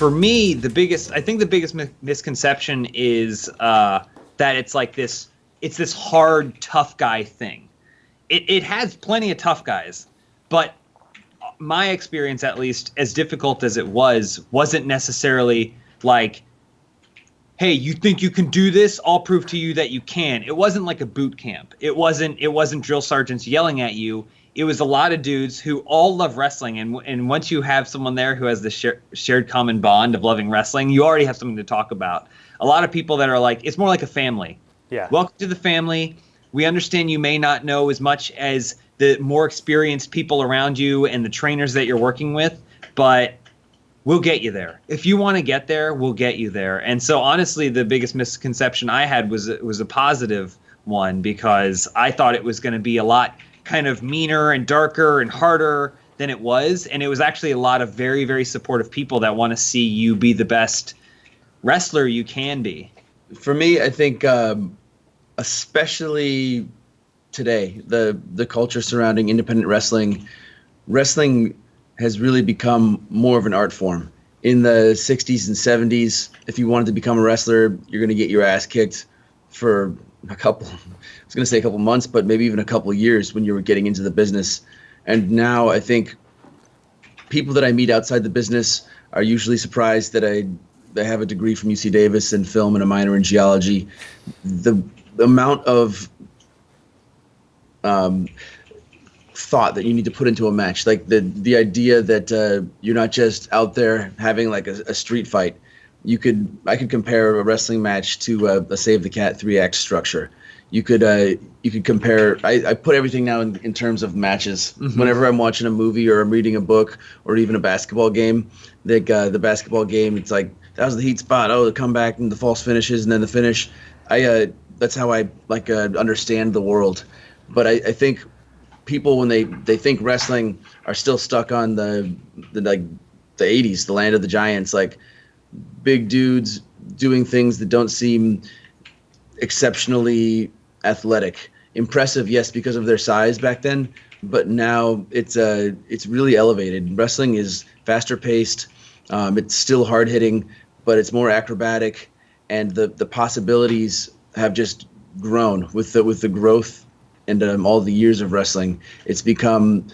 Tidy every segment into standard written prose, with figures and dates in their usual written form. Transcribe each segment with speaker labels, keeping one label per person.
Speaker 1: for me, the biggest misconception is that it's like this. It's this hard, tough guy thing. It has plenty of tough guys, but my experience, at least, as difficult as it wasn't necessarily like, hey, you think you can do this? I'll prove to you that you can. It wasn't like a boot camp. It wasn't drill sergeants yelling at you. It was a lot of dudes who all love wrestling, and once you have someone there who has the shared common bond of loving wrestling, you already have something to talk about. A lot of people that are like, it's more like a family.
Speaker 2: Yeah.
Speaker 1: Welcome to the family. We understand you may not know as much as the more experienced people around you and the trainers that you're working with, but we'll get you there. If you want to get there, we'll get you there. And so honestly, the biggest misconception I had was a positive one, because I thought it was going to be a lot kind of meaner and darker and harder than it was. And it was actually a lot of very, very supportive people that want to see you be the best wrestler you can be.
Speaker 3: For me, I think especially today, the culture surrounding independent wrestling has really become more of an art form. In the 60s and 70s, if you wanted to become a wrestler, you're going to get your ass kicked for a couple months, but maybe even a couple of years when you were getting into the business. And now I think people that I meet outside the business are usually surprised that I have a degree from UC Davis in film and a minor in geology. The amount of thought that you need to put into a match, like the idea that you're not just out there having like a street fight. I could compare a wrestling match to a Save the Cat 3-act structure. You could compare. I put everything now in terms of matches. Mm-hmm. Whenever I'm watching a movie or I'm reading a book or even a basketball game, the basketball game, it's like, that was the heat spot. Oh, the comeback and the false finishes and then the finish. That's how I understand the world. But I think people, when they think wrestling, are still stuck on the 80s, the land of the giants, like big dudes doing things that don't seem exceptionally athletic. Impressive, yes, because of their size back then, but now it's really elevated. Wrestling is faster paced. It's still hard hitting, but it's more acrobatic, and the possibilities have just grown with the growth and all the years of wrestling. It's become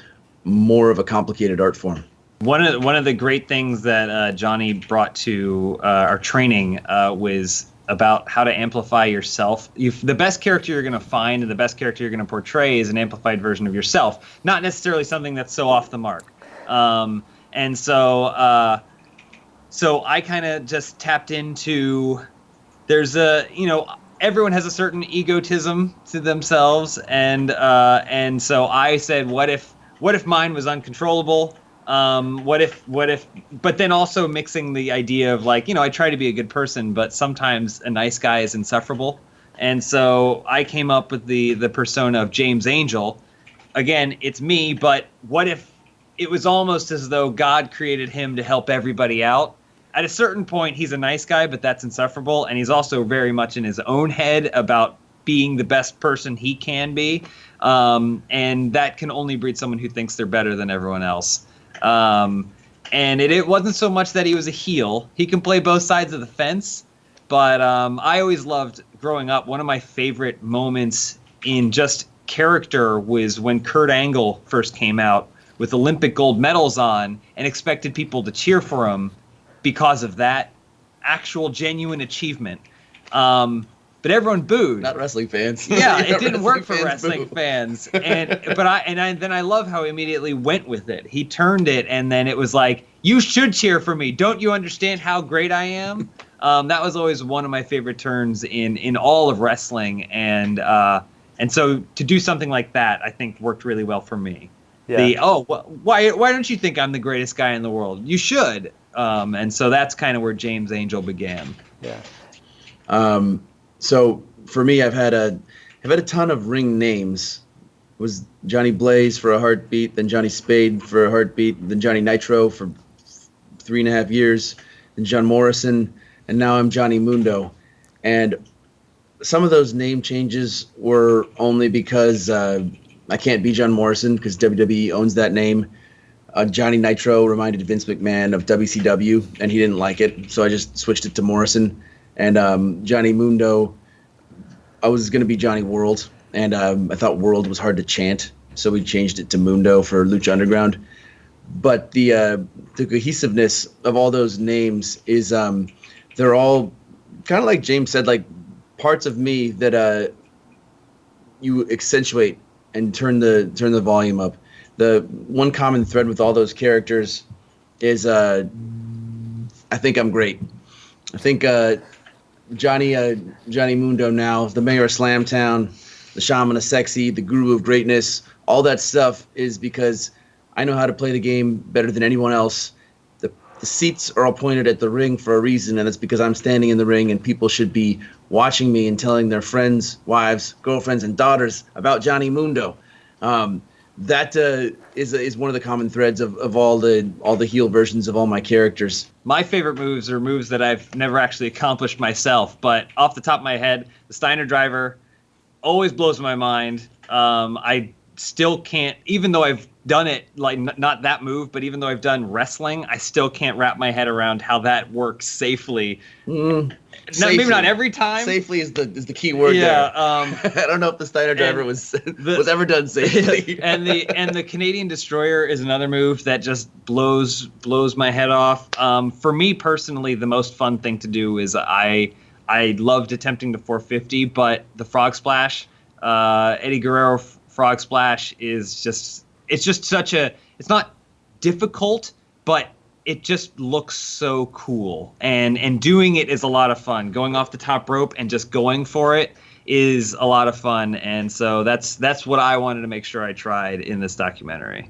Speaker 3: more of a complicated art form.
Speaker 1: One of the great things that Johnny brought to our training was about how to amplify yourself. The best character you're going to find and the best character you're going to portray is an amplified version of yourself, not necessarily something that's so off the mark. And so I kind of just tapped into, everyone has a certain egotism to themselves, and so I said, what if mine was uncontrollable? What if, but then also mixing the idea of like, I try to be a good person, but sometimes a nice guy is insufferable. And so I came up with the persona of James Angel. Again, it's me, but what if it was almost as though God created him to help everybody out? At a certain point, he's a nice guy, but that's insufferable. And he's also very much in his own head about being the best person he can be. And that can only breed someone who thinks they're better than everyone else. And it wasn't so much that he was a heel. He can play both sides of the fence. But I always loved, growing up, one of my favorite moments in just character was when Kurt Angle first came out with Olympic gold medals on and expected people to cheer for him because of that actual genuine achievement. But everyone booed.
Speaker 3: Not wrestling fans.
Speaker 1: Yeah, it didn't work for wrestling fans. But I love how he immediately went with it. He turned it, and then it was like, you should cheer for me. Don't you understand how great I am? That was always one of my favorite turns in all of wrestling, and so to do something like that, I think worked really well for me. Yeah. Why don't you think I'm the greatest guy in the world? You should. And so that's kind of where James Angel began.
Speaker 3: Yeah. So for me, I've had a ton of ring names. It was Johnny Blaze for a heartbeat, then Johnny Spade for a heartbeat, then Johnny Nitro for 3.5 years, then John Morrison, and now I'm Johnny Mundo. And some of those name changes were only because I can't be John Morrison because WWE owns that name. Johnny Nitro reminded Vince McMahon of WCW, and he didn't like it, so I just switched it to Morrison. And Johnny Mundo, I was going to be Johnny World, and I thought World was hard to chant, so we changed it to Mundo for Lucha Underground. But the cohesiveness of all those names is they're all kind of like James said, like parts of me that you accentuate and turn the volume up. The one common thread with all those characters is I think I'm great. I think Johnny Mundo now, the mayor of Slamtown, the shaman of sexy, the guru of greatness, all that stuff is because I know how to play the game better than anyone else. The seats are all pointed at the ring for a reason, and it's because I'm standing in the ring, and people should be watching me and telling their friends, wives, girlfriends, and daughters about Johnny Mundo. That is one of the common threads of all the heel versions of all my characters.
Speaker 1: My favorite moves are moves that I've never actually accomplished myself, but off the top of my head, the Steiner Driver always blows my mind. I still can't, even though I've done it, like not that move, but even though I've done wrestling, I still can't wrap my head around how that works safely.
Speaker 3: Safely.
Speaker 1: Maybe not every time.
Speaker 3: Safely is the key word there. I don't know if the Steiner Driver was ever done safely.
Speaker 1: and the Canadian Destroyer is another move that just blows my head off. For me personally, the most fun thing to do is I loved attempting the 450, but the Frog Splash, Eddie Guerrero Frog Splash is just it's not difficult, but it just looks so cool, and doing it is a lot of fun. Going off the top rope and just going for it is a lot of fun, and so that's what I wanted to make sure I tried in this documentary.